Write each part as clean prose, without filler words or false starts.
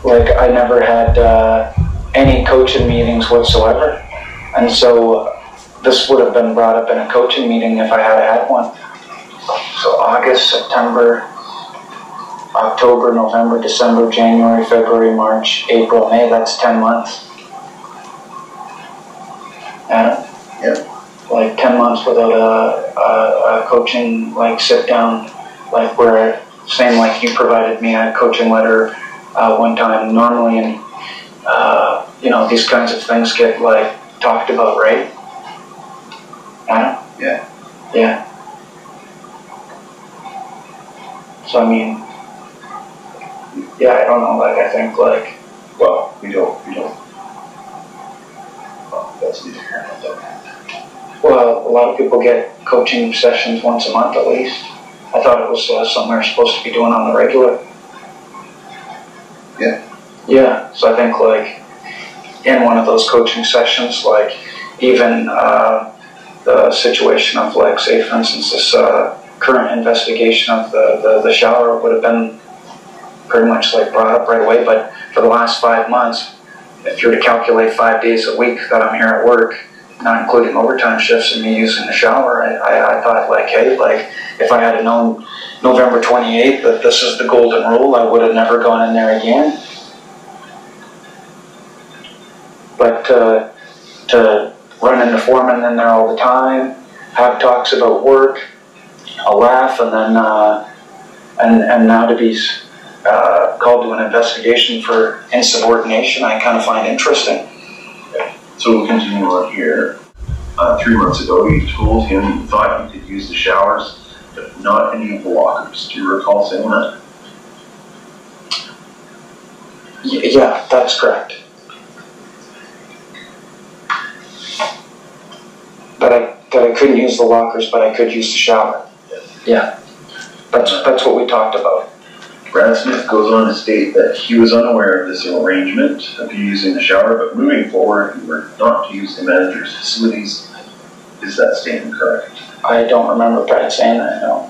like I never had any coaching meetings whatsoever, and so this would have been brought up in a coaching meeting if I had one. So August, September, October, November, December, January, February, March, April, May, that's 10 months. Yeah. Like 10 months without a coaching, like sit down, like where, same like you provided me a coaching letter one time. Normally, and you know, these kinds of things get like talked about, right? Yeah. Yeah. So I mean, yeah, I don't know. Like I think like, well, we don't. Well, that's different. Well, a lot of people get coaching sessions once a month at least. I thought it was something we're supposed to be doing on the regular. Yeah. Yeah, so I think like in one of those coaching sessions, like even the situation of like, say for instance, this current investigation of the shower would have been pretty much like brought up right away. But for the last 5 months, if you were to calculate 5 days a week that I'm here at work, not including overtime shifts and me using the shower, I thought like, hey, like if I had known November 28th that this is the golden rule, I would have never gone in there again. But to run into Foreman in there all the time, have talks about work, a laugh, and then and now to be called to an investigation for insubordination, I kind of find interesting. So we'll continue on here. 3 months ago, you told him you thought you could use the showers, but not any of the lockers. Do you recall saying that? Yeah, that's correct. That I couldn't use the lockers, but I could use the shower. Yeah, that's what we talked about. Brad Smith goes on to state that he was unaware of this arrangement of you using the shower, but moving forward, you were not to use the manager's facilities. Is that statement correct? I don't remember Brad saying that, no.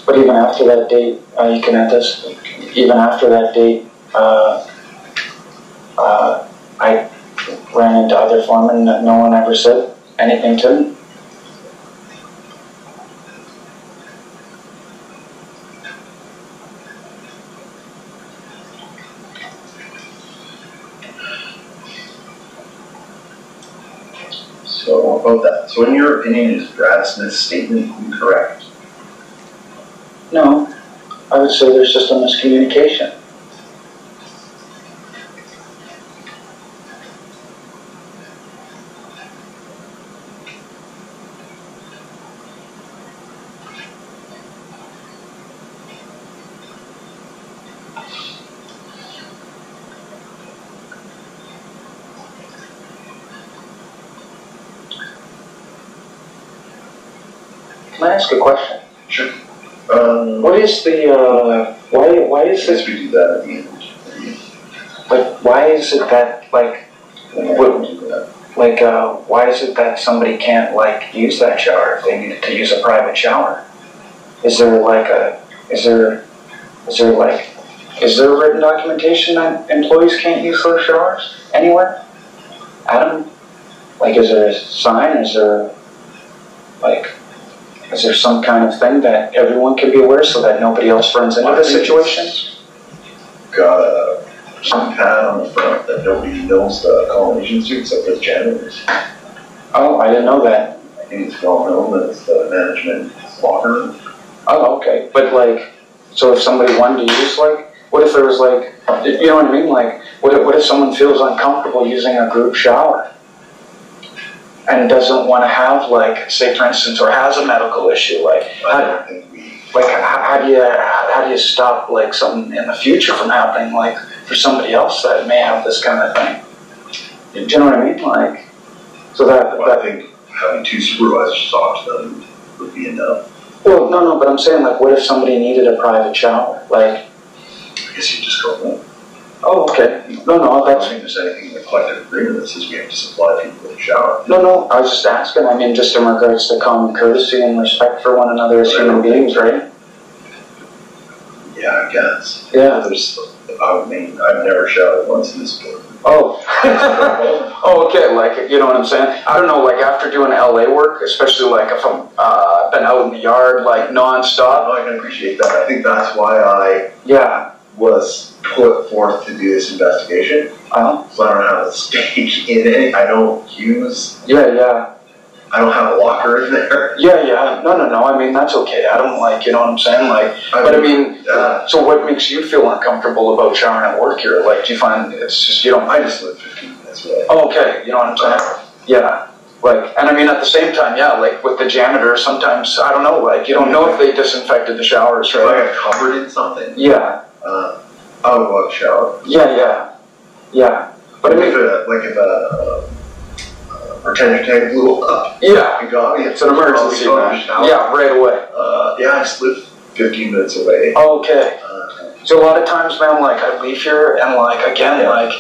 But even after that date, you can add this, even after that date, I ran into other foremen that no one ever said anything to me. So about that. So in your opinion, is Brad Smith's statement incorrect? No, I would say there's just a miscommunication. Can I ask a question? Sure. What is the, why is Yes, this, we do that at the end. like, why is it that, like, why is it that somebody can't, like, use that shower if they needed to use a private shower? Is there, like, is there written documentation that employees can't use those showers anywhere? Adam? Like, is there a sign? Is there, like, is there some kind of thing that everyone can be aware so that nobody else runs into this situation? Got some pad on the front that nobody knows the accommodation suit except for the janitors. Oh, I didn't know that. I think it's well known that it's the management locker room. Oh, okay. But, like, so if somebody wanted to use, like, what if there was, like, you know what I mean? Like, what if someone feels uncomfortable using a group shower and doesn't want to have, like, say, for instance, or has a medical issue, like, I don't think we like how do you stop like something in the future from happening, like for somebody else that may have this kind of thing? Do you know what I mean? Like, so that. Well, I think having 2 supervisors talk to them would be enough. Well, no, but I'm saying, like, what if somebody needed a private shower? Like, I guess you just go home. Oh, okay. No, I that's. don't think there's anything in the collective agreement that says we have to supply people with a shower. No, I was just asking. I mean, just in regards to common courtesy and respect for one another as human beings, right? Yeah, I guess. Yeah. I mean, I've never showered once in this building. Oh. Oh, okay. Like, you know what I'm saying? I don't know. Like after doing LA work, especially like if I'm been out in the yard like nonstop. I can appreciate that. I think that's why I was put forth to do this investigation. So I don't have a stake in it. I don't use. Yeah. I don't have a locker in there. Yeah. No. I mean, that's okay. I don't like, you know what I'm saying? Like, but I mean, so what makes you feel uncomfortable about showering at work here? Like, do you find it's just, you don't. I just live 15 minutes away. Oh, okay. You know what I'm saying? Yeah. Like, and I mean, at the same time, yeah, like with the janitor, sometimes, I don't know, like, you don't know if they disinfected the showers, right? If I got covered in something. Yeah. I would go out shower. Yeah. But I mean, if a retention tank blew up. Yeah. And got me. It's an emergency, man. Yeah, right away. I just live 15 minutes away. Okay. So a lot of times, man, like I leave here and like, again, like,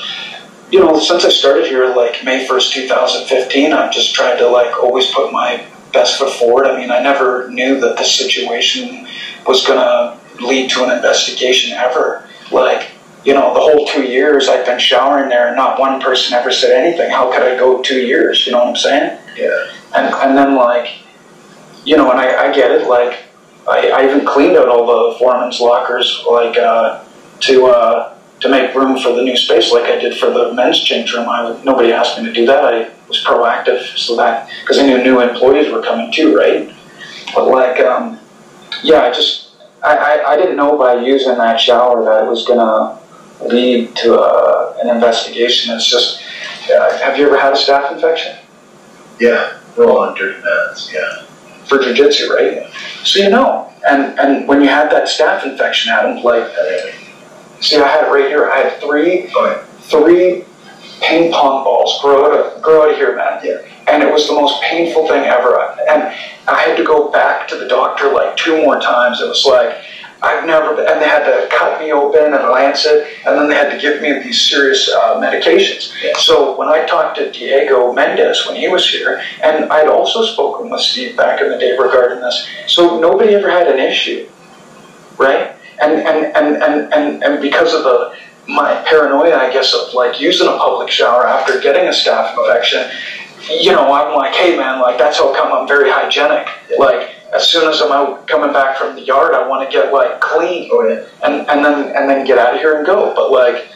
you know, since I started here, like May 1st, 2015, I've just tried to like always put my best foot forward. I mean, I never knew that this situation was going to lead to an investigation ever. Like, you know, the whole 2 years I've been showering there and not one person ever said anything. How could I go 2 years? You know what I'm saying? Yeah. And then like, you know, and I get it, like, I even cleaned out all the foreman's lockers, like, to make room for the new space, like I did for the men's change room. Nobody asked me to do that. I was proactive, so that, because I knew new employees were coming too, right? But like, yeah, I didn't know by using that shower that it was gonna lead to an investigation. It's just, have you ever had a staph infection? Yeah, we're all on dirty mats, yeah. For jiu-jitsu, right? So you know, and when you had that staph infection, Adam, like, see, I had it right here. I had three ping pong balls grow out of here, man. Yeah. And it was the most painful thing ever. And I had to go back to the doctor like 2 more times. It was like, and they had to cut me open and lance it, and then they had to give me these serious medications. Yeah. So when I talked to Diego Mendez when he was here, and I'd also spoken with Steve back in the day regarding this, so nobody ever had an issue, right? And because of my paranoia, I guess, of like using a public shower after getting a staph infection, you know, I'm like, hey man, like that's how come I'm very hygienic. Yeah. Like as soon as I'm out coming back from the yard, I want to get like clean, and then get out of here and go. But like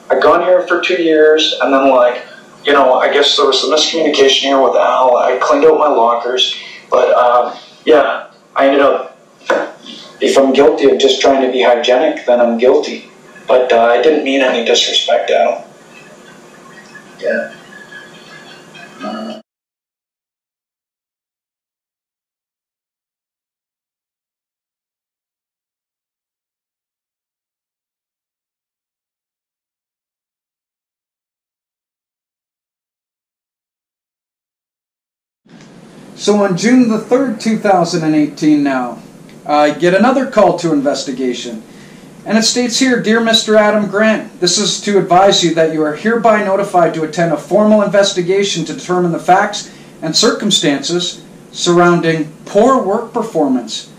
I'd gone here for 2 years, and then like, you know, I guess there was some miscommunication here with Al. I cleaned out my lockers, but yeah, I ended up. If I'm guilty of just trying to be hygienic, then I'm guilty. But I didn't mean any disrespect, Adam. Yeah. So on June the 3rd, 2018 now, I get another call to investigation. And it states here, Dear Mr. Adam Grant, this is to advise you that you are hereby notified to attend a formal investigation to determine the facts and circumstances surrounding poor work performance,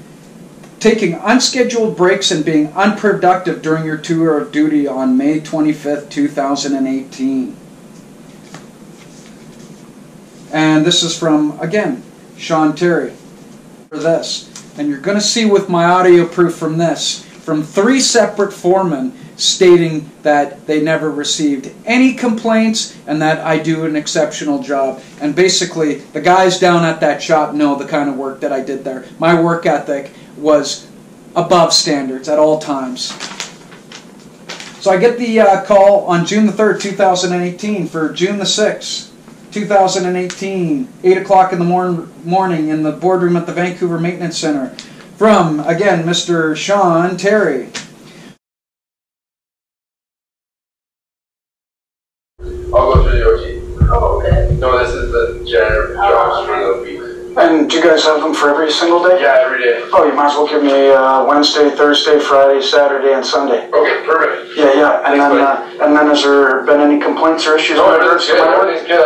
taking unscheduled breaks and being unproductive during your tour of duty on May 25th, 2018. And this is from, again, Sean Terry for this. And you're going to see with my audio proof from this, from 3 separate foremen stating that they never received any complaints and that I do an exceptional job. And basically, the guys down at that shop know the kind of work that I did there. My work ethic was above standards at all times. So I get the call on June the 3rd, 2018 for June the 6th. 2018, 8 o'clock in the morning in the boardroom at the Vancouver Maintenance Centre from, again, Mr. Sean Terry. I'll go through the OT. Oh, okay. No, this is the janitor jobs for the week. And do you guys have them for every single day? Yeah, every day. Oh, you might as well give me Wednesday, Thursday, Friday, Saturday, and Sunday. Okay, perfect. Yeah, yeah. And then has there been any complaints or issues? No, everything's good. Everything's good.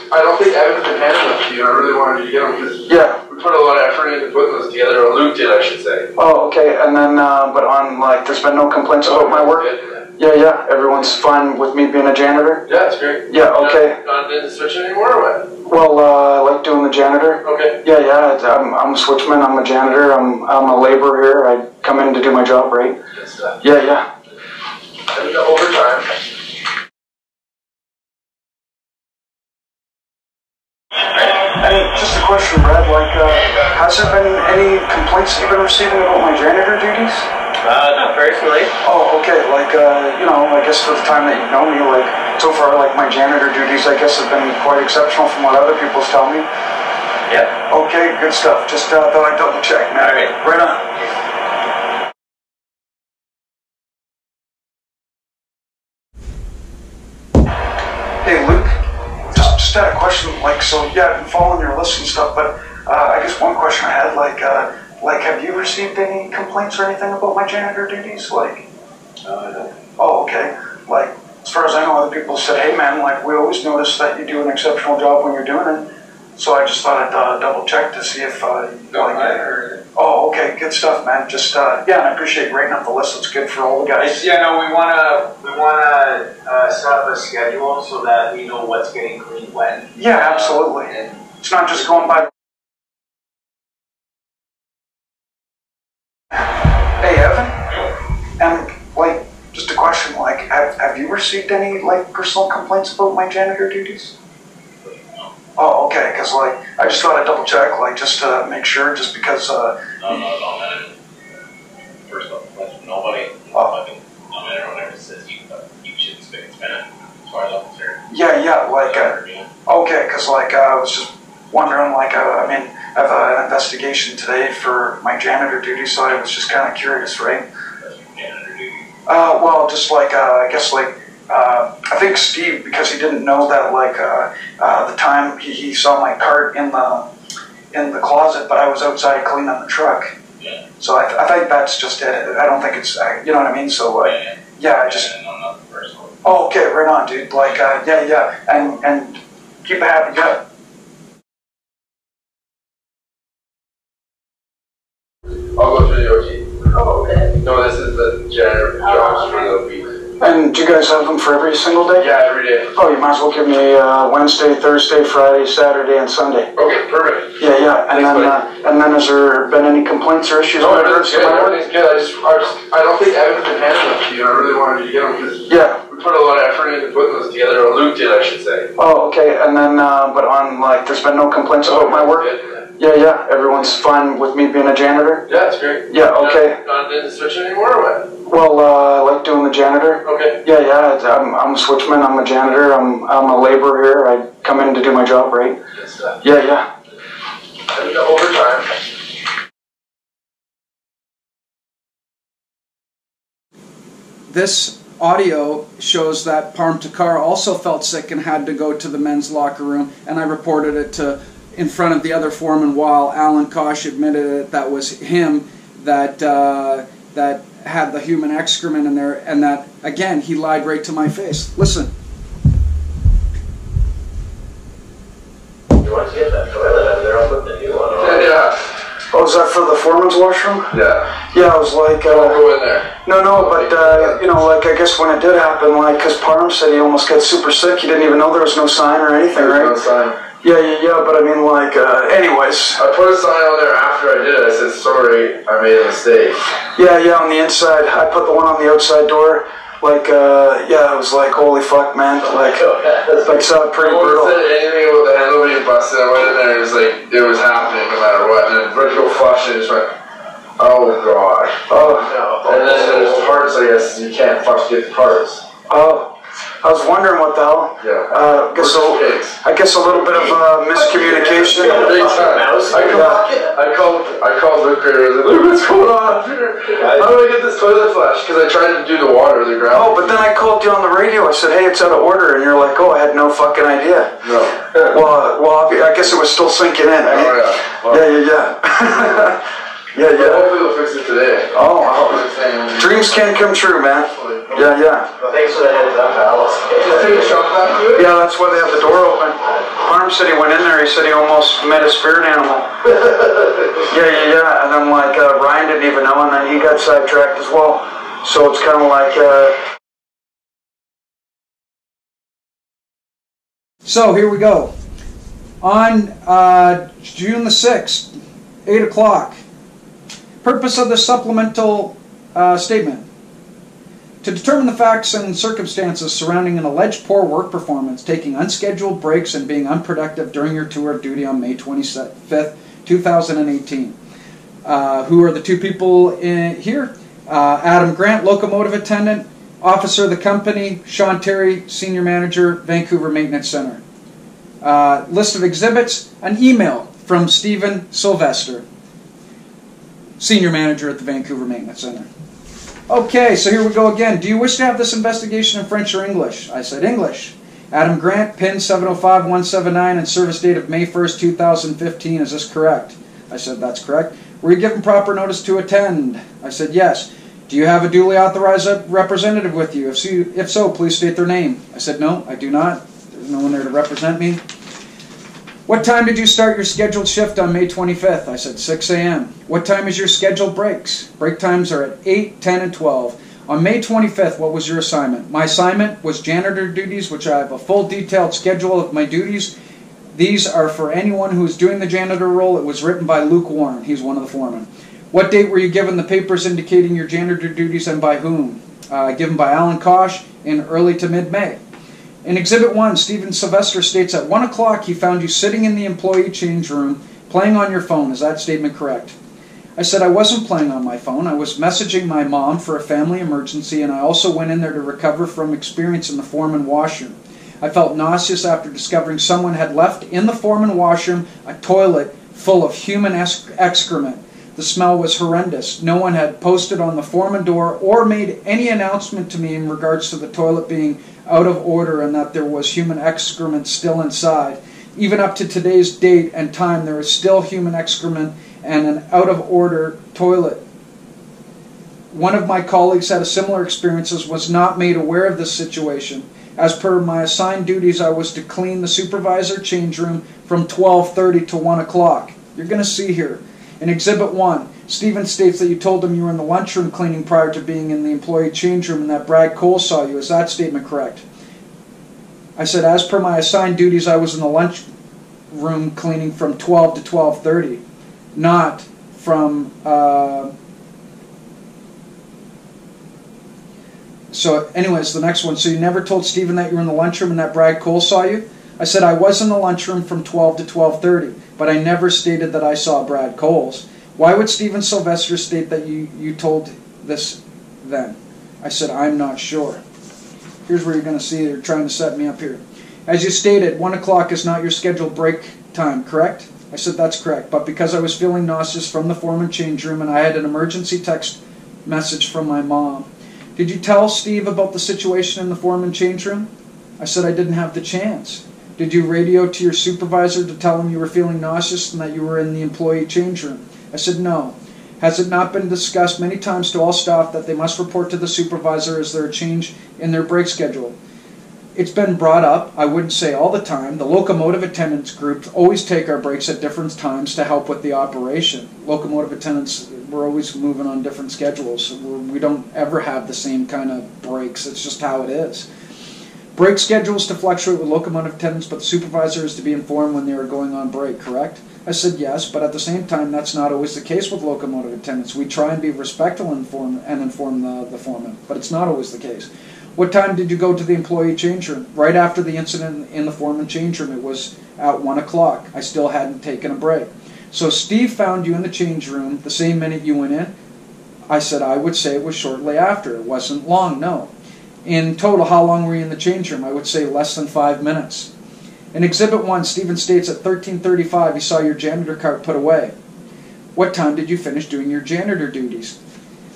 I don't think Evan's been handling it to you. I really wanted you to get them because we put a lot of effort into putting those together. Or Luke did, I should say. Oh, okay. And then, but on like, there's been no complaints about my work. Good. Yeah, yeah. Everyone's fine with me being a janitor. Yeah, it's great. Yeah, okay. Not in the switch anymore or what? Well, I like doing the janitor. Okay. Yeah, yeah. I'm a switchman. I'm a janitor. I'm a laborer here. I come in to do my job, right? Good stuff. Yeah, yeah. And the overtime. And just a question, Brad. Like, has there been any complaints that you've been receiving about my janitor duties? Not personally. Oh, okay. Like, you know, I guess for the time that you've known me, like, so far, like, my janitor duties, I guess, have been quite exceptional from what other people's tell me. Yeah. Okay, good stuff. Just thought I'd double check, man. All right. Right on. Hey, Luke. Just had a question. Like, so, yeah, I've been following your list and stuff, but I guess one question I had, like, have you received any complaints or anything about my janitor duties? Like, No. oh, okay. Like, as far as I know, other people said, hey, man, like, we always notice that you do an exceptional job when you're doing it. So I just thought I'd double check to see if, No, I heard it. oh, okay, good stuff, man. Just, yeah, and I appreciate you writing up the list. It's good for all the guys. Yeah, no, we wanna set up a schedule so that we know what's getting cleaned when. Yeah, absolutely. And It's not just going by. Hey, Evan? And, like, just a question, like, have you received any, like, personal complaints about my janitor duties? Oh, okay, because, like, I just thought I'd double check, like, just to make sure, just because, No, first off, nobody everyone ever says you should spick and span as far as I'm concerned. yeah, like, okay, because, like, I was just wondering, like, I mean, I have an investigation today for my janitor duty, so I was just kind of curious, right? Janitor duty. Well, just like, I guess, like, I think Steve, because he didn't know that, like, the time he saw my cart in the closet, but I was outside cleaning the truck. Yeah. So I think that's just it. I don't think it's, you know what I mean? So, like, yeah, I just... No, nothing personal. Oh, okay, right on, dude. Like, yeah, and keep a happy gut. I'll go through the OT. Oh, okay. No, this is the janitor jobs for the week. And do you guys have them for every single day? Yeah, every day. Oh, you might as well give me Wednesday, Thursday, Friday, Saturday, and Sunday. Okay, perfect. Yeah, yeah. And then has there been any complaints or issues? No, everything's good. Everything's good. I don't think Evan's been handling it to you. I really wanted you to get them because we put a lot of effort into putting those together. Or Luke did, I should say. Oh, okay. And then, but on, like, there's been no complaints about my work? Good. Yeah, yeah. Everyone's fine with me being a janitor? Yeah, it's great. Yeah, okay. Not in the switch anymore or what? Well, I like doing the janitor. Okay. Yeah, yeah. I'm a switchman. I'm a janitor. I'm a laborer here. I come in to do my job, right? Good stuff. Yeah, yeah. And the overtime. This audio shows that Parm Takar also felt sick and had to go to the men's locker room, and I reported it in front of the other foreman while Alan Kosh admitted it. That was him that had the human excrement in there, and that, again, he lied right to my face. Listen. you want to get that toilet out of there? I'll put the new one on. Yeah. Oh, is that for the foreman's washroom? Yeah. Yeah, I was like... Don't go in there. No, but, you know, like, I guess when it did happen, like, because Parm said he almost got super sick, he didn't even know there was no sign or anything, right? There's no sign. Yeah, but I mean, like, anyways. I put a sign on there after I did it. I said, sorry, I made a mistake. Yeah, on the inside. I put the one on the outside door. Like, yeah, it was like, holy fuck, man. Like pretty No one brutal. said anything about the handle being busted. I went in there and it was like, it was happening no matter what. And then went to go flush it and just went, oh god. Oh. No. And then there's parts, I guess, you can't flush to get the parts. Oh. I was wondering what the hell. Yeah. I guess a little bit of miscommunication. Big time. I called Luke right away. Luke, what's going on? How do I get this toilet flush? Because I tried to do the water, the ground. Oh, but then I called you on the radio. I said, hey, it's out of order. And you're like, oh, I had no fucking idea. No. Well, I guess it was still sinking in. Oh, yeah. Well, Yeah. Yeah. hopefully they'll fix it today. Oh, dreams can come true, man. Yeah. Well, thanks for the heads up, Alice. Take a shot back to it? Yeah, that's why they have the door open. Farm said he went in there, he said he almost met a spirit animal. Yeah. And then Ryan didn't even know, and then he got sidetracked as well. So it's kind of like... So here we go. On June the 6th, 8 o'clock. Purpose of the supplemental statement. To determine the facts and circumstances surrounding an alleged poor work performance, taking unscheduled breaks and being unproductive during your tour of duty on May 25th, 2018. Who are the two people here? Adam Grant, locomotive attendant, officer of the company, Sean Terry, senior manager, Vancouver Maintenance Centre. List of exhibits, an email from Stephen Sylvester, senior manager at the Vancouver Maintenance Centre. Okay, so here we go again. Do you wish to have this investigation in French or English? I said English. Adam Grant, PIN 705179, and service date of May 1st, 2015. Is this correct? I said that's correct. Were you given proper notice to attend? I said yes. Do you have a duly authorized representative with you? If so, please state their name. I said no, I do not. There's no one there to represent me. What time did you start your scheduled shift on May 25th? I said 6 a.m. What time is your scheduled breaks? Break times are at 8, 10, and 12. On May 25th, what was your assignment? My assignment was janitor duties, which I have a full detailed schedule of my duties. These are for anyone who is doing the janitor role. It was written by Luke Warren. He's one of the foremen. What date were you given the papers indicating your janitor duties and by whom? Given by Alan Kosh in early to mid-May. In Exhibit 1, Stephen Sylvester states at 1 o'clock he found you sitting in the employee change room playing on your phone. Is that statement correct? I said I wasn't playing on my phone. I was messaging my mom for a family emergency, and I also went in there to recover from experience in the Foreman washroom. I felt nauseous after discovering someone had left in the Foreman washroom a toilet full of human excrement. The smell was horrendous. No one had posted on the Foreman door or made any announcement to me in regards to the toilet being out of order and that there was human excrement still inside. Even up to today's date and time, there is still human excrement and an out-of-order toilet. One of my colleagues had a similar experience and was not made aware of this situation. As per my assigned duties, I was to clean the supervisor change room from 12:30 to 1 o'clock. You're going to see here. In Exhibit 1, Stephen states that you told him you were in the lunchroom cleaning prior to being in the employee change room and that Brad Cole saw you. Is that statement correct? I said, as per my assigned duties, I was in the lunchroom cleaning from 12 to 12:30, not from... So anyways, the next one. So you never told Stephen that you were in the lunchroom and that Brad Cole saw you? I said I was in the lunchroom from 12 to 12:30, but I never stated that I saw Brad Cole's. Why would Stephen Sylvester state that you told this then? I said, I'm not sure. Here's where you're going to see they're trying to set me up here. As you stated, 1 o'clock is not your scheduled break time, correct? I said, that's correct, but because I was feeling nauseous from the Foreman change room and I had an emergency text message from my mom. Did you tell Steve about the situation in the Foreman change room? I said I didn't have the chance. Did you radio to your supervisor to tell him you were feeling nauseous and that you were in the employee change room? I said no. Has it not been discussed many times to all staff that they must report to the supervisor as there a change in their break schedule? It's been brought up, I wouldn't say all the time. The locomotive attendants group always take our breaks at different times to help with the operation. Locomotive attendants, we're always moving on different schedules. We don't ever have the same kind of breaks. It's just how it is. Break schedules to fluctuate with locomotive attendants, but the supervisor is to be informed when they are going on break, correct? I said yes, but at the same time, that's not always the case with locomotive attendants. We try and be respectful and inform the foreman, but it's not always the case. What time did you go to the employee change room? Right after the incident in the foreman change room. It was at 1 o'clock. I still hadn't taken a break. So Steve found you in the change room the same minute you went in? I said I would say it was shortly after. It wasn't long, no. In total, how long were you in the change room? I would say less than 5 minutes. In Exhibit 1, Stephen states at 13:35 he saw your janitor cart put away. What time did you finish doing your janitor duties?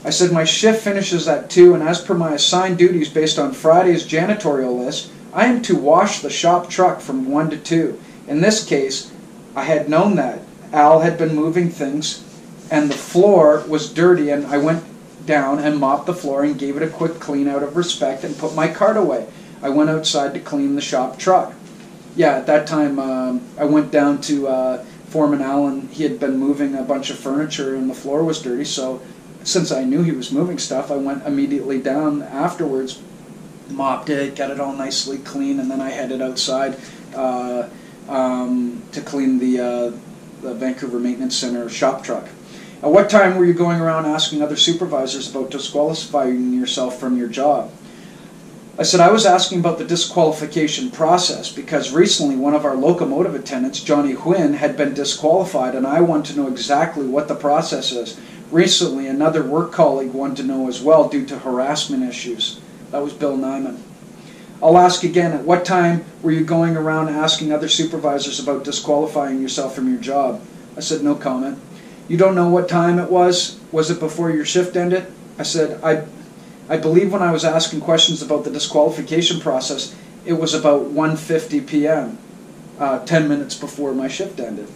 I said, my shift finishes at 2, and as per my assigned duties based on Friday's janitorial list, I am to wash the shop truck from 1 to 2. In this case, I had known that Al had been moving things and the floor was dirty, and I went down and mopped the floor and gave it a quick clean out of respect and put my cart away. I went outside to clean the shop truck. Yeah, at that time I went down to Foreman Allen. He had been moving a bunch of furniture and the floor was dirty, so since I knew he was moving stuff, I went immediately down afterwards, mopped it, got it all nicely clean, and then I headed outside to clean the Vancouver Maintenance Centre shop truck. At what time were you going around asking other supervisors about disqualifying yourself from your job? I said I was asking about the disqualification process because recently one of our locomotive attendants, Johnny Huynh, had been disqualified, and I want to know exactly what the process is. Recently, another work colleague wanted to know as well due to harassment issues. That was Bill Nyman. I'll ask again, at what time were you going around asking other supervisors about disqualifying yourself from your job? I said, no comment. You don't know what time it was? Was it before your shift ended? I said, I believe when I was asking questions about the disqualification process, it was about 1:50 p.m., 10 minutes before my shift ended,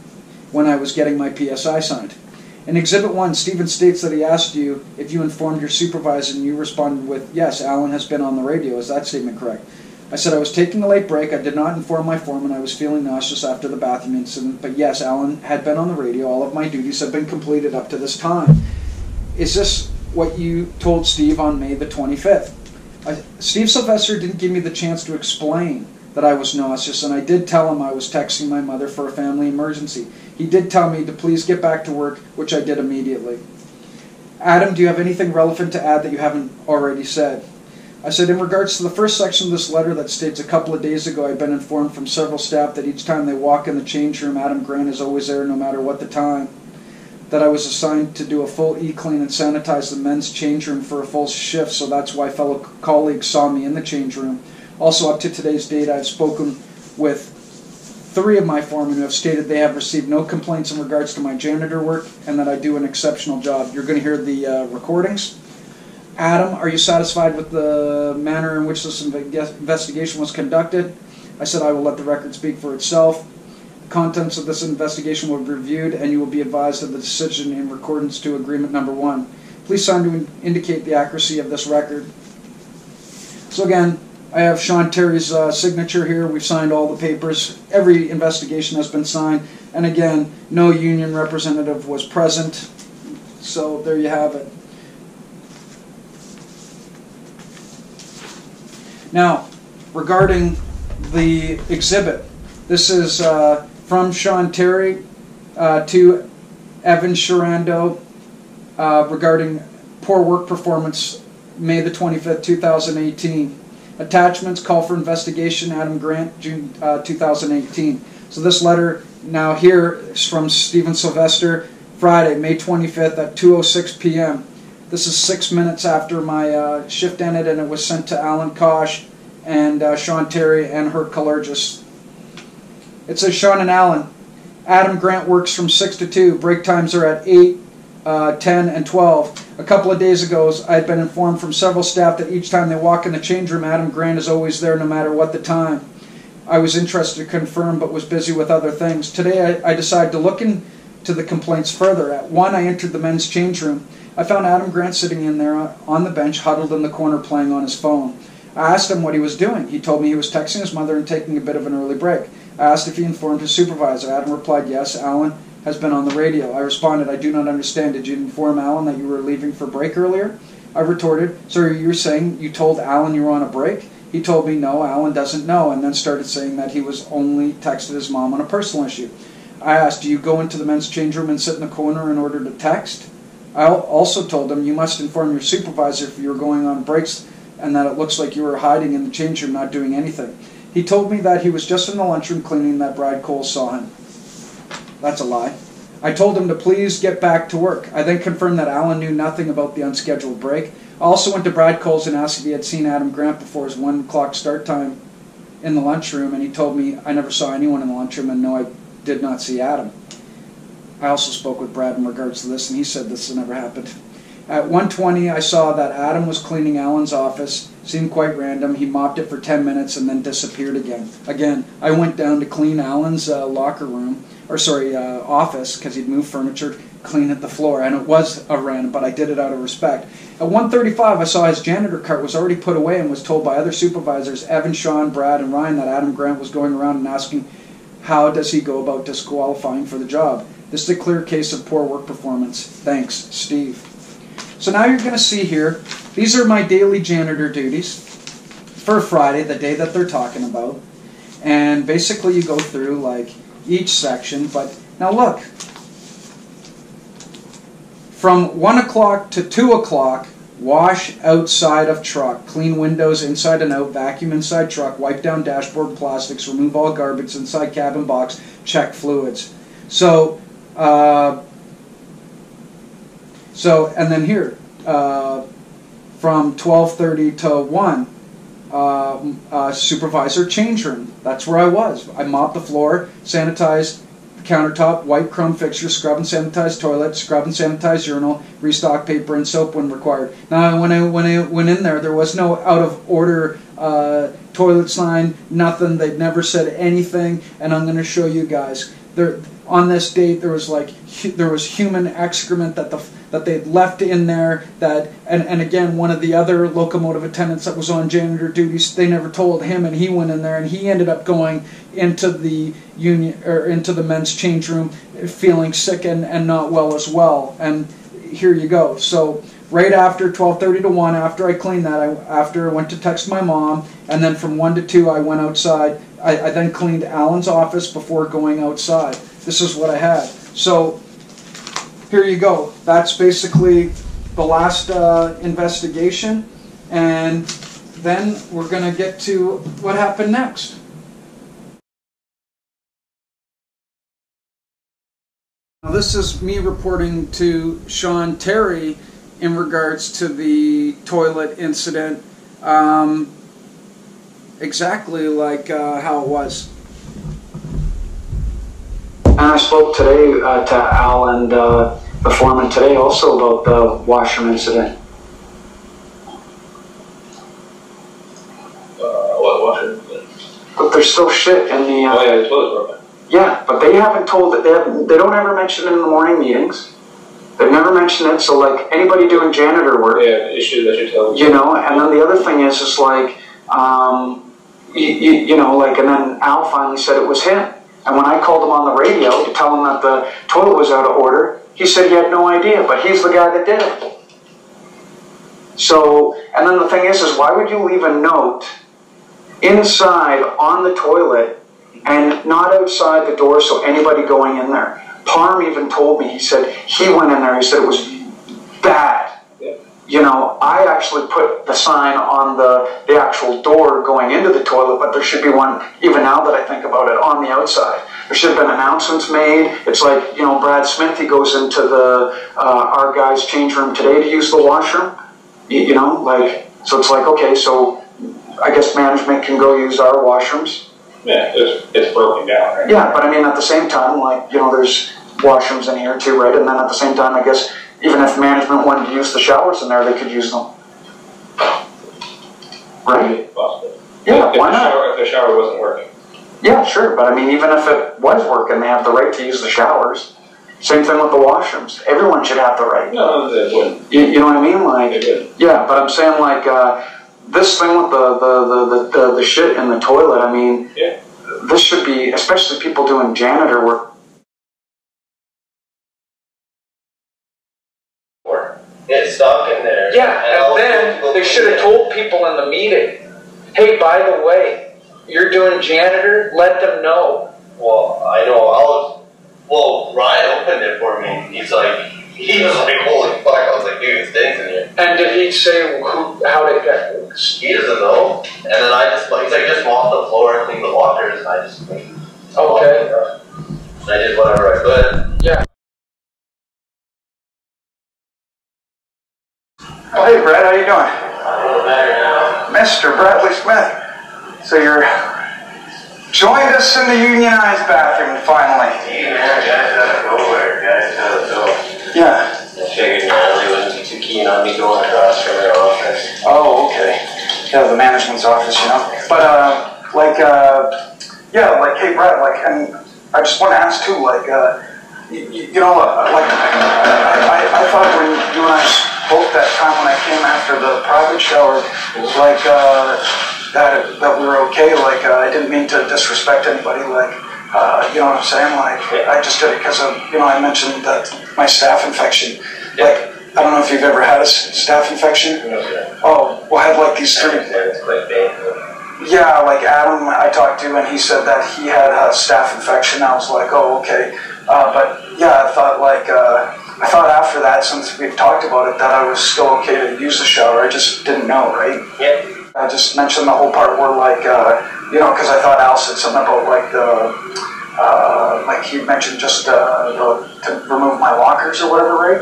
when I was getting my PSI signed. In Exhibit 1, Stephen states that he asked you if you informed your supervisor, and you responded with, yes, Alan has been on the radio. Is that statement correct? I said I was taking a late break. I did not inform my foreman. I was feeling nauseous after the bathroom incident. But yes, Alan had been on the radio. All of my duties have been completed up to this time. Is this what you told Steve on May the 25th? Steve Sylvester didn't give me the chance to explain that I was nauseous, and I did tell him I was texting my mother for a family emergency. He did tell me to please get back to work, which I did immediately. Adam, do you have anything relevant to add that you haven't already said? I said, in regards to the first section of this letter that states a couple of days ago I've been informed from several staff that each time they walk in the change room, Adam Grant is always there no matter what the time. That I was assigned to do a full e-clean and sanitize the men's change room for a full shift, so that's why fellow colleagues saw me in the change room. Also, up to today's date, I've spoken with 3 of my foremen who have stated they have received no complaints in regards to my janitor work and that I do an exceptional job. You're going to hear the recordings. Adam, are you satisfied with the manner in which this investigation was conducted? I said I will let the record speak for itself. Contents of this investigation will be reviewed and you will be advised of the decision in accordance to Agreement Number 1. Please sign to indicate the accuracy of this record. So again, I have Sean Terry's signature here. We've signed all the papers. Every investigation has been signed. And again, no union representative was present. So there you have it. Now, regarding the exhibit, this is from Sean Terry to Evan Sharando regarding poor work performance, May the 25th, 2018. Attachments, call for investigation, Adam Grant, June 2018. So this letter now here is from Stephen Sylvester, Friday, May 25th at 2:06 p.m. This is 6 minutes after my shift ended, and it was sent to Alan Kosh and Sean Terry and her Kallergis. It says, Sean and Alan, Adam Grant works from 6 to 2. Break times are at 8, 10, and 12. A couple of days ago, I had been informed from several staff that each time they walk in the change room, Adam Grant is always there no matter what the time. I was interested to confirm but was busy with other things. Today, I decided to look into the complaints further. At 1, I entered the men's change room. I found Adam Grant sitting in there on the bench, huddled in the corner playing on his phone. I asked him what he was doing. He told me he was texting his mother and taking a bit of an early break. I asked if he informed his supervisor. Adam replied, yes, Alan has been on the radio. I responded, I do not understand. Did you inform Alan that you were leaving for break earlier? I retorted, so you're saying you told Alan you were on a break? He told me, no, Alan doesn't know, and then started saying that he was only texted his mom on a personal issue. I asked, do you go into the men's change room and sit in the corner in order to text? I also told him, you must inform your supervisor if you were going on breaks and that it looks like you were hiding in the change room not doing anything. He told me that he was just in the lunchroom cleaning, that Brad Cole saw him. That's a lie. I told him to please get back to work. I then confirmed that Alan knew nothing about the unscheduled break. I also went to Brad Coles and asked if he had seen Adam Grant before his 1 o'clock start time in the lunchroom, and he told me I never saw anyone in the lunchroom, and no, I did not see Adam. I also spoke with Brad in regards to this, and he said this never happened. At 1:20, I saw that Adam was cleaning Alan's office. Seemed quite random. He mopped it for 10 minutes and then disappeared again. Again, I went down to clean Alan's office, because he'd moved furniture, clean at the floor, and it was a random, but I did it out of respect. At 1:35, I saw his janitor cart was already put away and was told by other supervisors, Evan, Sean, Brad, and Ryan, that Adam Grant was going around and asking how does he go about disqualifying for the job. This is a clear case of poor work performance. Thanks, Steve. So now you're going to see here, these are my daily janitor duties for Friday, the day that they're talking about. And basically you go through like each section, but now look. From 1 o'clock to 2 o'clock, wash outside of truck, clean windows inside and out, vacuum inside truck, wipe down dashboard plastics, remove all garbage inside cabin box, check fluids. So and then here, from 12:30 to 1, supervisor change room. That's where I was. I mopped the floor, sanitized the countertop, wipe chrome fixture, scrub and sanitize toilet, scrub and sanitize urinal, restock paper and soap when required. Now, when I went in there was no out of order toilet sign, nothing. They'd never said anything, and I'm going to show you guys. On this date, there was human excrement that they'd left in there. And again, one of the other locomotive attendants that was on janitor duties, they never told him, and he went in there, and he ended up going into the into the men's change room, feeling sick and not well as well. And here you go. So right after 12:30 to 1, after I cleaned that, after I went to text my mom, and then from 1 to 2, I went outside. I then cleaned Alan's office before going outside. This is what I had. So here you go. That's basically the last investigation, and then we're going to get to what happened next. Now this is me reporting to Sean Terry in regards to the toilet incident, exactly like how it was. And I spoke today to Al and the foreman today also about the washroom incident. What washroom incident? But there's still shit in the... oh yeah, the toilet's broken. Yeah, but they haven't told it. They don't ever mention it in the morning meetings. They've never mentioned it. So like anybody doing janitor work, Yeah, issue that you tell. you know. And then the other thing is like, you know, like, and then Al finally said it was him. And when I called him on the radio to tell him that the toilet was out of order, he said he had no idea, but he's the guy that did it. So, and then the thing is why would you leave a note inside on the toilet and not outside the door so anybody going in there? Parm even told me, he said he went in there, he said it was bad. Yeah. You know, I actually put the sign on the actual door going into the toilet, but there should be one, even now that I think about it, on the outside. There should have been announcements made. It's like, you know, Brad Smith, he goes into the our guys' change room today to use the washroom. You know, like, so it's like, okay, so I guess management can go use our washrooms. Yeah, it's broken down, right? Yeah, but I mean, at the same time, like, you know, there's washrooms in here too, right? And then at the same time, I guess, even if management wanted to use the showers in there, they could use them. Right? Possible. Yeah, if why not? If the shower wasn't working. Yeah, sure, but I mean, even if it was working, they have the right to use the showers. Same thing with the washrooms. Everyone should have the right. No, they wouldn't. You know what I mean? Like, They wouldn't. yeah, but I'm saying, like, this thing with the shit in the toilet, I mean, Yeah. this should be, especially people doing janitor work. It's stuck in there. Yeah, and then they should have told people in the meeting, hey, by the way, you're doing janitor, let them know. Well, I know. Ryan opened it for me. He was like, holy fuck. I was like, dude, it stinks in here. And did he say how did it get? He doesn't know. And then he's like, just mop the floor and clean the lockers. And I just, Okay. I did whatever I could. Yeah. Oh, hey, Brad, how you doing? Mr. Bradley Smith. So you're joined us in the unionized bathroom finally. Yeah, guys out of nowhere, guys out of nowhere. Yeah. I figured Natalie wouldn't be too keen on me going across from their office. Oh, okay. Yeah, the management's office, you know. But, yeah, like, hey, Brad, like, and I just want to ask, too, like, you know, like, I thought when you and I spoke that time when I came after the private shower, like, that we were okay, like, I didn't mean to disrespect anybody, like, you know what I'm saying, like, I just did it because of, you know, I mentioned that my staph infection, like, I don't know if you've ever had a staph infection. Oh, well, I had like these three. Yeah, like Adam I talked to, and he said that he had a staph infection. I was like, oh, okay. But yeah, I thought after that, since we've talked about it, that I was still okay to use the shower. I just didn't know, right? Yeah. I just mentioned the whole part where, like, you know, because I thought Al said something about like like he mentioned just to remove my lockers or whatever, right?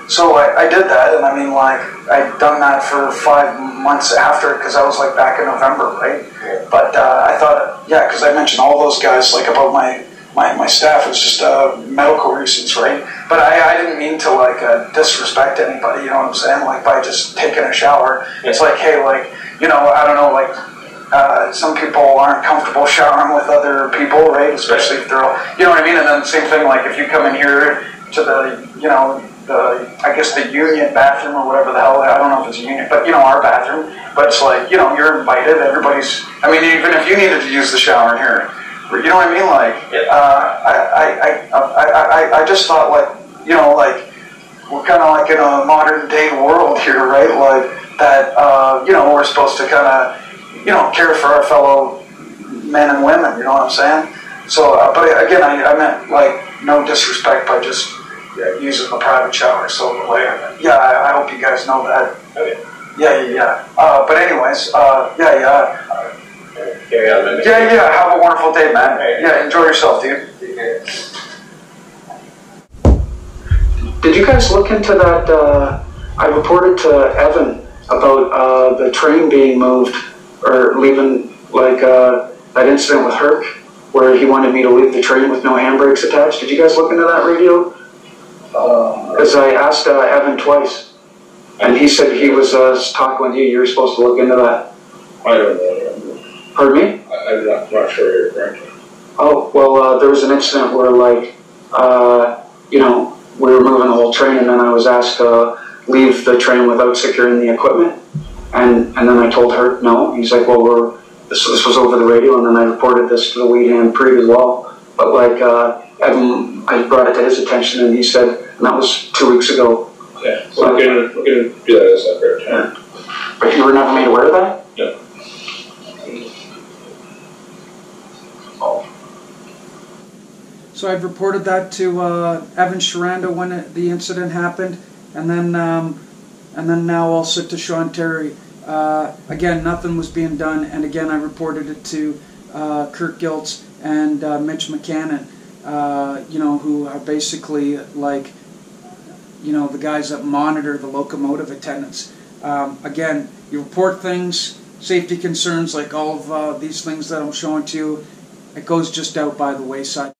So I did that, and I mean, like, I'd done that for 5 months after, because I was like back in November, right? But I thought, yeah, because I mentioned all those guys, like, about my staff, it was just medical reasons, right? But I didn't mean to, like, disrespect anybody, you know what I'm saying? Like, by just taking a shower, it's like, hey, like, you know, I don't know, like, some people aren't comfortable showering with other people, right? Especially if they're all, you know what I mean? And then the same thing, like, if you come in here to the, you know, I guess the union bathroom or whatever the hell, I don't know if it's a union, but, you know, our bathroom, but it's like, you know, you're invited, everybody's, I mean, even if you needed to use the shower in here, you know what I mean? Like, I just thought, like, you know, like, we're kind of like in a modern day world here, right? Like, that, you know, we're supposed to kind of, you know, care for our fellow men and women, you know what I'm saying? So, but again, I meant, like, no disrespect by just using the private shower. So, like, yeah, I hope you guys know that. Okay. Yeah. But anyways, yeah. Carry on, man. Yeah, have a wonderful day, man. Yeah, enjoy yourself, dude. Did you guys look into that? I reported to Evan about the train being moved, or leaving, like, that incident with Herc, where he wanted me to leave the train with no handbrakes attached. Did you guys look into that radio? Because I asked Evan twice, and he said he was talking with you. You were supposed to look into that. I don't know. Pardon me? I'm not sure you're referring to. Oh, well, there was an incident where, like, you know, we were moving the whole train, and then I was asked to leave the train without securing the equipment. And then I told her no. He's like, well, this was over the radio, and then I reported this to the lead hand pre as well. But, like, Evan, I brought it to his attention, and he said, and that was 2 weeks ago. Yeah, so we're gonna do that as a separate time. Yeah. But you were never made aware of that? No. So I've reported that to Evan Sharanda when the incident happened, and then now also to Sean Terry. Again, nothing was being done, and again I reported it to Kirk Giltz and Mitch McCannon, you know, who are basically, like, you know, the guys that monitor the locomotive attendance. Again, you report things, safety concerns, like all of these things that I'm showing to you, it goes just out by the wayside.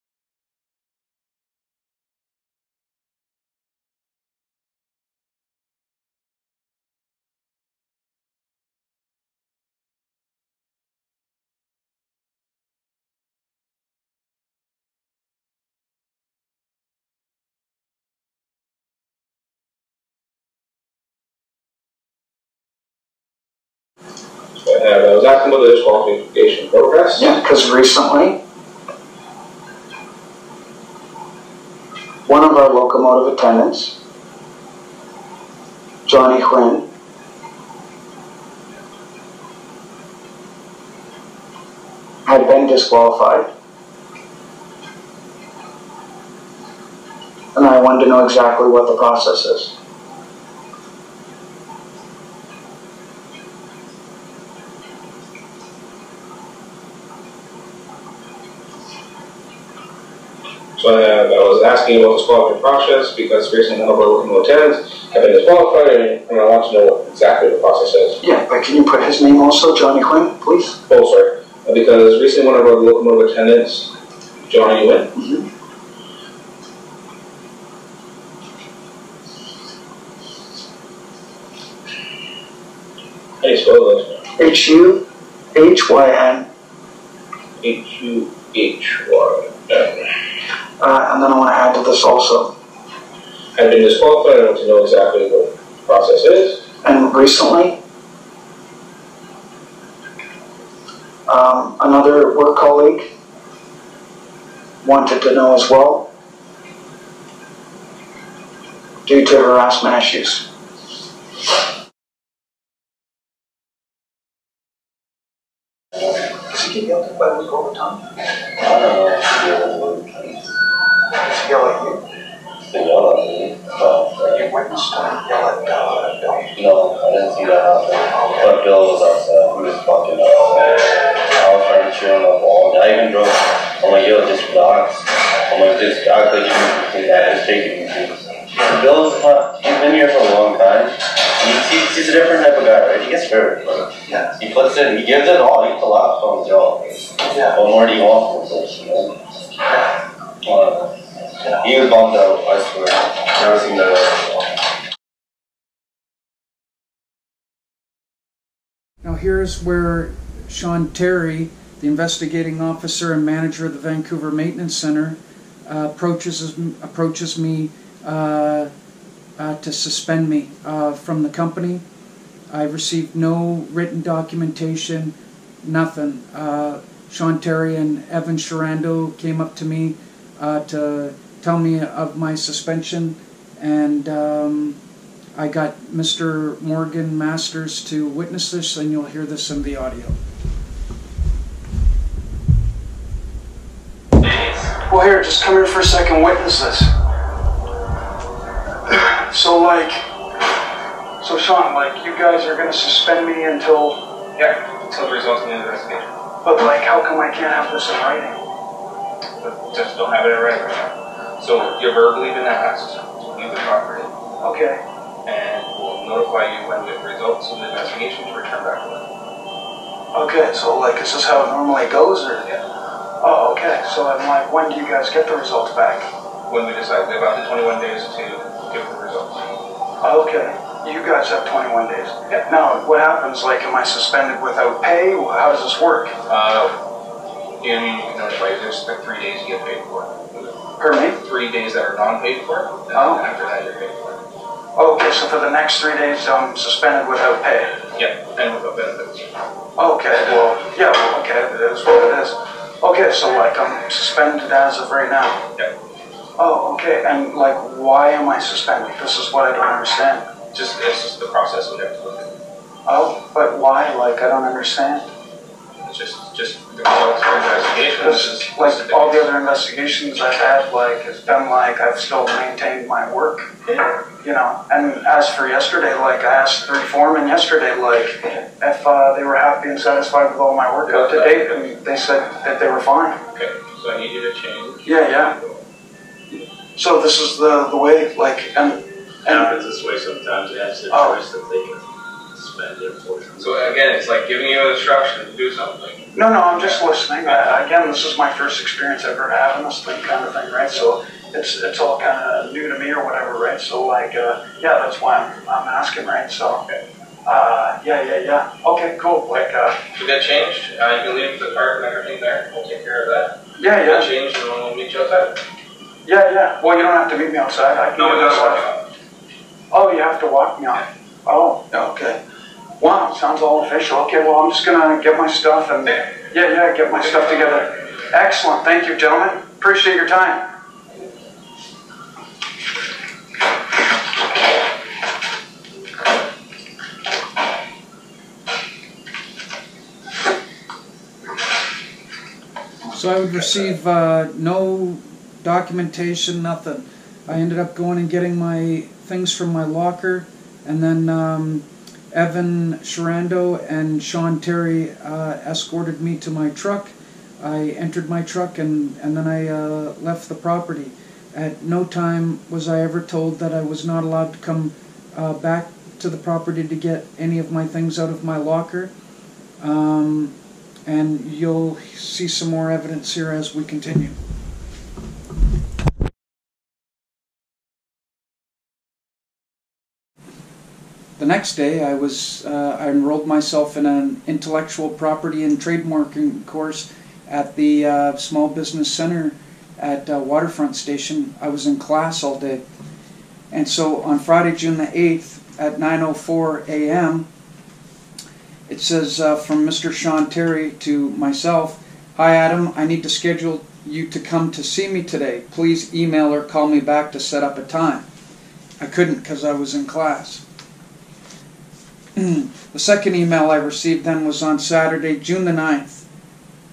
I was asking about the disqualification progress. Yeah, because recently, one of our locomotive attendants, Johnny Quinn, had been disqualified. And I wanted to know exactly what the process is. So I was asking about the disqualification process because recently one of our local lieutenants have been disqualified, and I want to know what exactly the process is. Yeah, but can you put his name also, Johnny Quinn, please? Oh, sorry. Because recently one of our local lieutenants, Johnny Quinn, how do you spell those? H-U-H-Y-N. H-U-H-Y-N. And then I want to add to this also. I've been disqualified. I want to know exactly what the process is. And recently, another work colleague wanted to know as well, due to harassment issues. Does he get yelled at by Luke all the time? I don't know if he Does he yell at you? yell at me. You witnessed him yell at Bill? No, I didn't see that happen. But Bill was upset. He was fucking upset. I was trying to cheer him up all. I even drove. I'm like, yo, just relax. I'm like, just act like you can just take it easy. Bill's he's been here for a long time. He's a different type of guy, right? He gets hurt. Yeah. He puts it, he gives it all. He puts a lot on the job. Yeah. What more do you want from this, you know? He was bummed out, I swear. Never seen that. Now here's where Sean Terry, the investigating officer and manager of the Vancouver Maintenance Centre, approaches me to suspend me from the company. I received no written documentation, nothing. Sean Terry and Evan Sharando came up to me to tell me of my suspension, and I got Mr. Morgan Masters to witness this, and you'll hear this in the audio. Well, here, just come here for a second, witness this. So Sean, you guys are gonna suspend me until... Yeah, until the results of the investigation. But how come I can't have this in writing? But just don't have it in writing right now. So you're verbally been asked to leave the property. Okay. And we'll notify you when we have results of the investigation to return back to it. Okay, so is this how it normally goes, or? Yeah. Oh, okay. So I'm when do you guys get the results back? When we decide, we have up to 21 days to give the results. Okay. You guys have 21 days. Yeah. Now, what happens? Am I suspended without pay? How does this work? You notify you there's 3 days you get paid for. Pardon me? 3 days that are non-paid for, and then after that you're paid for. Okay, so for the next 3 days I'm suspended without pay? Yeah, and without benefits. Okay, okay, it is what it is. Okay, so I'm suspended as of right now? Yeah. Oh, okay, and why am I suspended? This is what I don't understand. It's just the process we have to look at. Oh, but why? I don't understand. It's just the results of the investigation. Because all the other investigations I've had, it's been I've still maintained my work. Yeah. And as for yesterday, I asked 3 foremen yesterday, if they were happy and satisfied with all my work up to date, and they said that they were fine. Okay, so I need you to change. Yeah. So this is the way, and It happens this way sometimes. It has a choice that they can suspend it, unfortunately. So again, it's like giving you an instruction to do something. No, I'm just listening. Again, this is my first experience ever having this kind of thing, right? So it's all kind of new to me or whatever, right? So that's why I'm asking, right? So yeah. Okay, cool. To get changed, you can leave the cart and everything there. We'll take care of that. Yeah. Get changed and we'll meet you outside. Yeah. Well, you don't have to meet me outside. I can No, get we outside. don't. Oh, you have to walk me out. Oh, okay. Wow, sounds all official. Okay, well, I'm just gonna get my stuff and get my stuff together. Excellent. Thank you, gentlemen. Appreciate your time. So I would receive no documentation, nothing. I ended up going and getting my things from my locker, and then Evan Sharando and Sean Terry escorted me to my truck. I entered my truck and then I left the property. At no time was I ever told that I was not allowed to come back to the property to get any of my things out of my locker. And you'll see some more evidence here as we continue. The next day, I enrolled myself in an intellectual property and trademarking course at the Small Business Centre at Waterfront Station. I was in class all day. And so on Friday, June the 8th at 9:04 a.m., it says from Mr. Sean Terry to myself, "Hi Adam, I need to schedule you to come to see me today. Please email or call me back to set up a time." I couldn't because I was in class. The second email I received then was on Saturday, June the 9th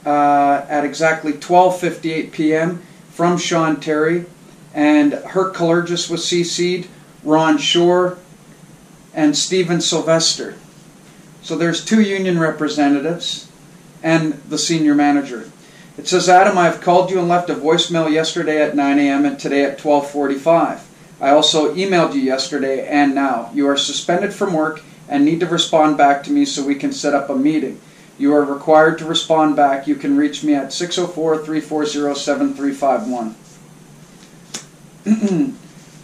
at exactly 12:58 p.m. from Sean Terry, and Hercules was CC'd, Ron Shore, and Stephen Sylvester. So there's 2 union representatives and the senior manager. It says, "Adam, I have called you and left a voicemail yesterday at 9 a.m. and today at 12:45. I also emailed you yesterday and now. You are suspended from work and need to respond back to me so we can set up a meeting. You are required to respond back. You can reach me at 604-340-7351.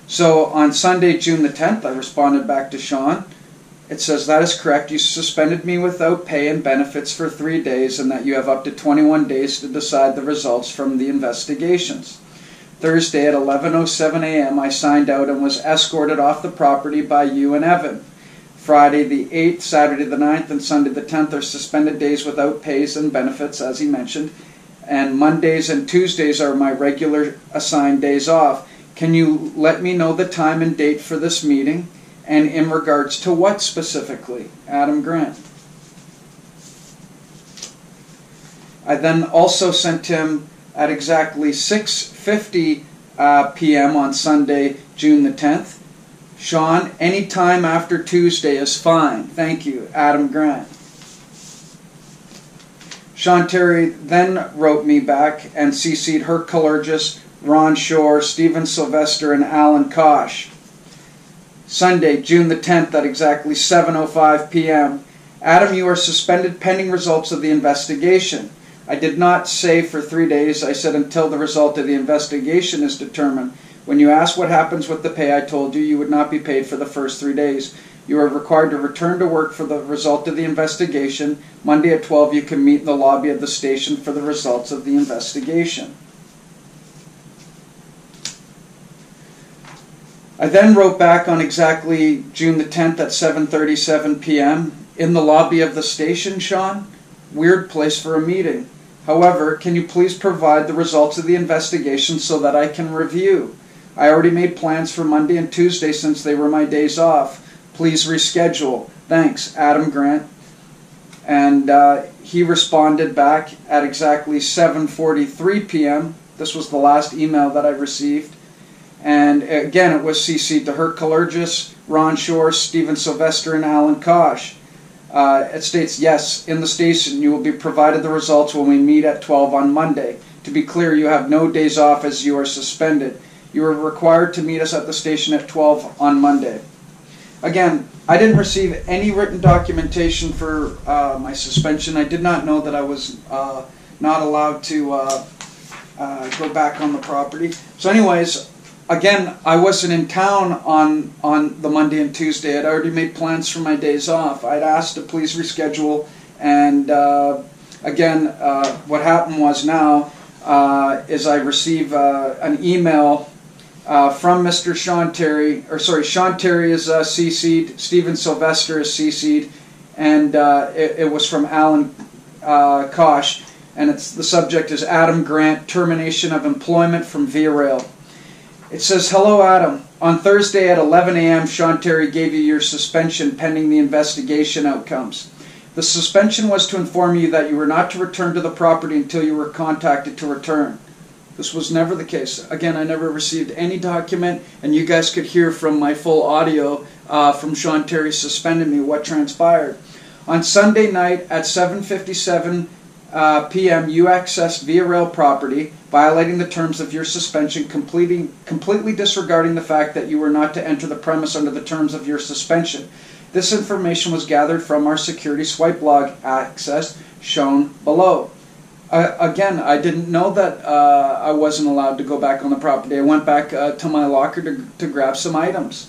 So on Sunday, June the 10th, I responded back to Sean. It says, "That is correct. You suspended me without pay and benefits for 3 days and that you have up to 21 days to decide the results from the investigations." Thursday at 11:07 a.m. I signed out and was escorted off the property by you and Evan. Friday the 8th, Saturday the 9th, and Sunday the 10th are suspended days without pays and benefits, as he mentioned. And Mondays and Tuesdays are my regular assigned days off. Can you let me know the time and date for this meeting? And in regards to what specifically? Adam Grant. I then also sent him at exactly 6:50 p.m. on Sunday, June the 10th. "Sean, any time after Tuesday is fine. Thank you, Adam Grant." Sean Terry then wrote me back and CC'd Hercules, Ron Shore, Stephen Sylvester, and Alan Kosh. Sunday, June the 10th at exactly 7:05 p.m. "Adam, you are suspended pending results of the investigation. I did not say for 3 days. I said until the result of the investigation is determined. When you asked what happens with the pay, I told you you would not be paid for the first 3 days. You are required to return to work for the result of the investigation. Monday at 12 you can meet in the lobby of the station for the results of the investigation." I then wrote back on exactly June the 10th at 7:37 p.m. "In the lobby of the station, Sean? Weird place for a meeting. However, can you please provide the results of the investigation so that I can review? I already made plans for Monday and Tuesday since they were my days off. Please reschedule. Thanks, Adam Grant." And he responded back at exactly 7:43 p.m. This was the last email that I received. And again, it was CC'd to Hercules, Ron Shore, Stephen Sylvester, and Alan Kosh. It states, "Yes, in the station you will be provided the results when we meet at 12 on Monday. To be clear, you have no days off as you are suspended. You are required to meet us at the station at 12 on Monday." Again, I didn't receive any written documentation for my suspension. I did not know that I was not allowed to go back on the property. So anyways, again, I wasn't in town on the Monday and Tuesday. I'd already made plans for my days off. I'd asked to please reschedule, and again, what happened was now is I receive an email from Mr. Sean Terry, Sean Terry is CC'd, Stephen Sylvester is CC'd, and it was from Alan Kosh, and the subject is Adam Grant, termination of employment from Via Rail. It says, "Hello Adam, on Thursday at 11 a.m. Sean Terry gave you your suspension pending the investigation outcomes. The suspension was to inform you that you were not to return to the property until you were contacted to return." This was never the case. Again, I never received any document, and you guys could hear from my full audio from Sean Terry suspending me what transpired. On Sunday night at 7:57 p.m. you accessed via rail property, violating the terms of your suspension, completely disregarding the fact that you were not to enter the premise under the terms of your suspension. This information was gathered from our security swipe log access shown below. Again, I didn't know that I wasn't allowed to go back on the property. I went back to my locker to grab some items.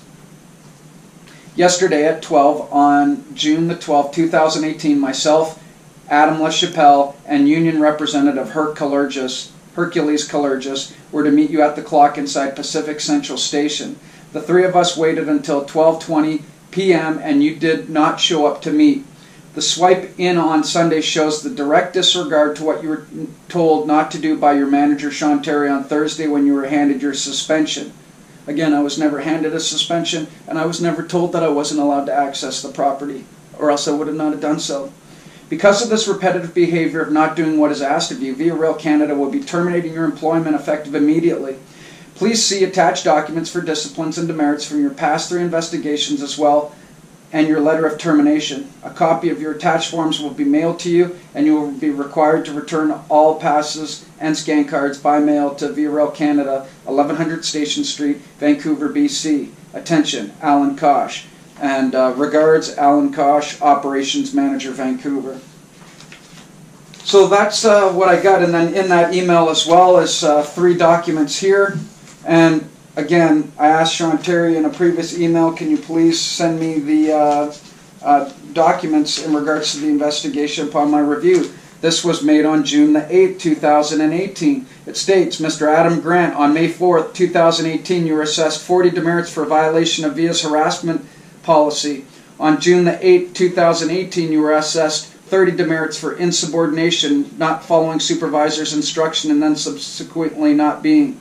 Yesterday at 12, on June the 12th, 2018, myself, Adam Lachapelle, and union representative Hercules Kallergis were to meet you at the clock inside Pacific Central Station. The three of us waited until 12:20 p.m. and you did not show up to meet. The swipe in on Sunday shows the direct disregard to what you were told not to do by your manager, Sean Terry, on Thursday when you were handed your suspension. Again, I was never handed a suspension, and I was never told that I wasn't allowed to access the property, or else I would have not have done so. Because of this repetitive behavior of not doing what is asked of you, Via Rail Canada will be terminating your employment effective immediately. Please see attached documents for disciplines and demerits from your past 3 investigations as well, and your letter of termination. A copy of your attached forms will be mailed to you, and you will be required to return all passes and scan cards by mail to Via Rail Canada, 1100 Station Street, Vancouver, BC. Attention, Alan Kosh. And regards, Alan Kosh, Operations Manager, Vancouver. So that's what I got, and then in that email as well is 3 documents here. And again, I asked Sean Terry in a previous email, can you please send me the documents in regards to the investigation upon my review. This was made on June the 8th, 2018. It states, Mr. Adam Grant, on May 4th, 2018, you were assessed 40 demerits for violation of Via's harassment policy. On June the 8th, 2018, you were assessed 30 demerits for insubordination, not following supervisor's instruction and then subsequently not being.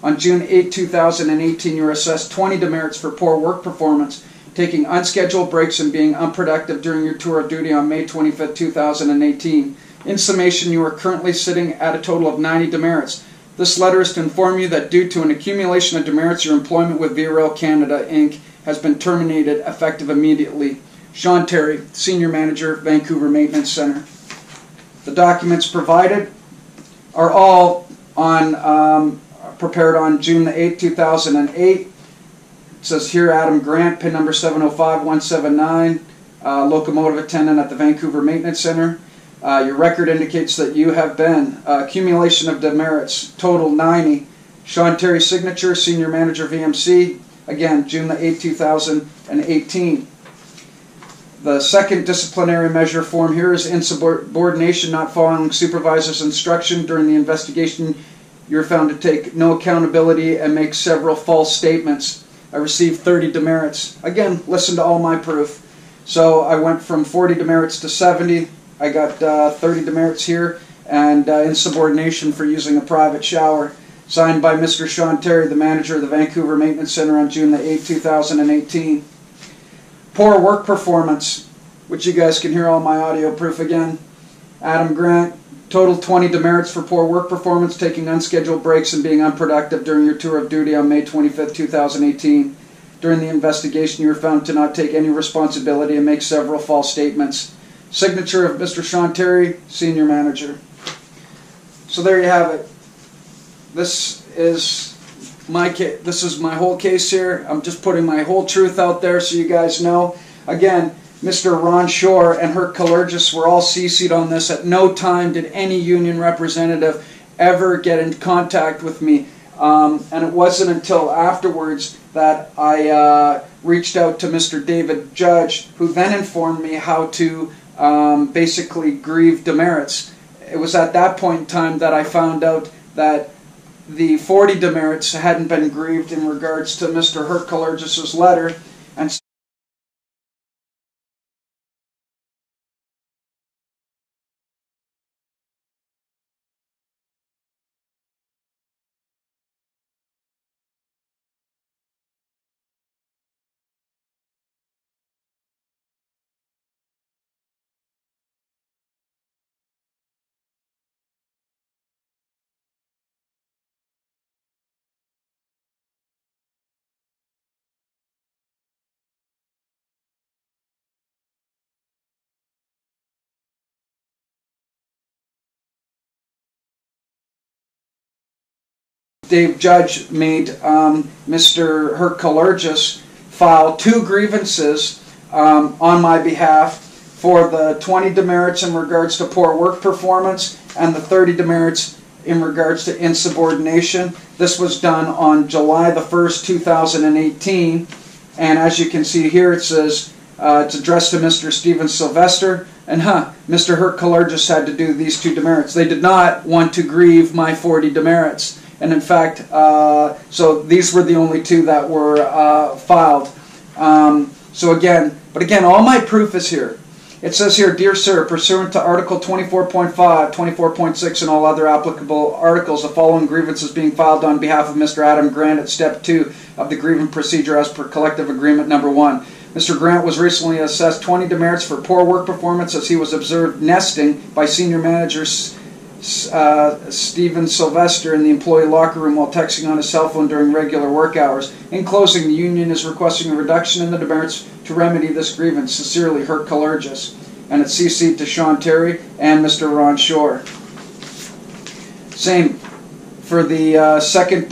On June 8, 2018, you were assessed 20 demerits for poor work performance, taking unscheduled breaks and being unproductive during your tour of duty on May 25, 2018. In summation, you are currently sitting at a total of 90 demerits. This letter is to inform you that due to an accumulation of demerits, your employment with Via Rail Canada, Inc. has been terminated effective immediately. Sean Terry, Senior Manager, Vancouver Maintenance Centre. The documents provided are all on prepared on June the 8th, 2008. It says here, Adam Grant, PIN number 705179, locomotive attendant at the Vancouver Maintenance Centre. Your record indicates that you have been accumulation of demerits, total 90. Sean Terry signature, Senior Manager, VMC, again, June the 8th, 2018. The second disciplinary measure form here is insubordination, not following supervisor's instruction during the investigation. You're found to take no accountability and make several false statements. I received 30 demerits. Again, listen to all my proof. So I went from 40 demerits to 70. I got 30 demerits here, and insubordination for using a private shower. Signed by Mr. Sean Terry, the manager of the Vancouver Maintenance Centre on June the 8th, 2018. Poor work performance, which you guys can hear all my audio proof again. Adam Grant. Total 20 demerits for poor work performance, taking unscheduled breaks and being unproductive during your tour of duty on May 25, 2018. During the investigation, you were found to not take any responsibility and make several false statements. Signature of Mr. Sean Terry, Senior Manager. So there you have it. This is my case. This is my whole case here. I'm just putting my whole truth out there so you guys know. Again, Mr. Ron Shore and her Kallergis were all CC'd on this. At no time did any union representative ever get in contact with me. And it wasn't until afterwards that I reached out to Mr. David Judge, who then informed me how to basically grieve demerits. It was at that point in time that I found out that the 40 demerits hadn't been grieved in regards to Mr. Kallergis' letter. And Dave Judge made Mr. Kallergis file 2 grievances on my behalf for the 20 demerits in regards to poor work performance and the 30 demerits in regards to insubordination. This was done on July the 1st, 2018. And as you can see here, it says it's addressed to Mr. Stephen Sylvester. And Mr. Kallergis had to do these 2 demerits. They did not want to grieve my 40 demerits. And in fact, so these were the only 2 that were filed. So again, all my proof is here. It says here, Dear Sir, pursuant to Article 24.5, 24.6, and all other applicable articles, the following grievance is being filed on behalf of Mr. Adam Grant at Step 2 of the grievance procedure as per Collective Agreement Number 1. Mr. Grant was recently assessed 20 demerits for poor work performance as he was observed nesting by Senior Manager Stephen Sylvester in the employee locker room while texting on his cell phone during regular work hours. In closing, the union is requesting a reduction in the demerits to remedy this grievance. Sincerely, Kallergis. And it's CC'd to Sean Terry and Mr. Ron Shore. Same for the second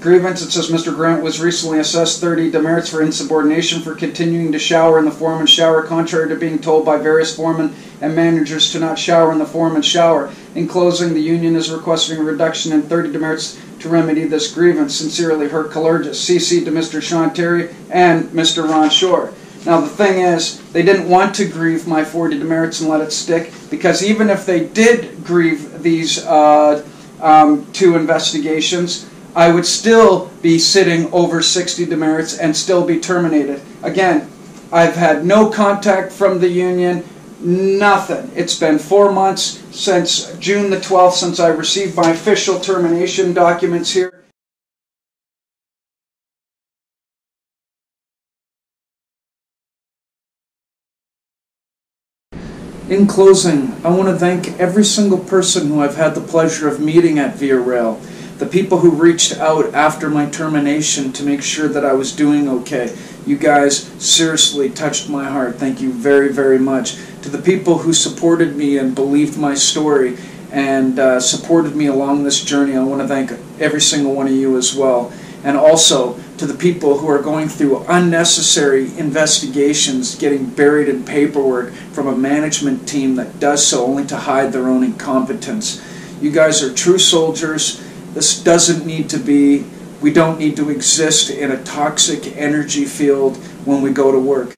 grievance. It says Mr. Grant was recently assessed 30 demerits for insubordination for continuing to shower in the foreman's shower, contrary to being told by various foremen and managers to not shower in the foreman's shower. In closing, the union is requesting a reduction in 30 demerits to remedy this grievance. Sincerely, Kallergis. CC to Mr. Sean Terry and Mr. Ron Shore. Now the thing is, they didn't want to grieve my 40 demerits and let it stick, because even if they did grieve these 2 investigations, I would still be sitting over 60 demerits and still be terminated. Again, I've had no contact from the union, nothing. It's been 4 months since June the 12th since I received my official termination documents here. In closing, I want to thank every single person who I've had the pleasure of meeting at Via Rail. The people who reached out after my termination to make sure that I was doing okay. You guys seriously touched my heart. Thank you very, very much. To the people who supported me and believed my story and supported me along this journey, I want to thank every single one of you as well. And also to the people who are going through unnecessary investigations, getting buried in paperwork from a management team that does so only to hide their own incompetence. You guys are true soldiers. This doesn't need to be, we don't need to exist in a toxic energy field when we go to work.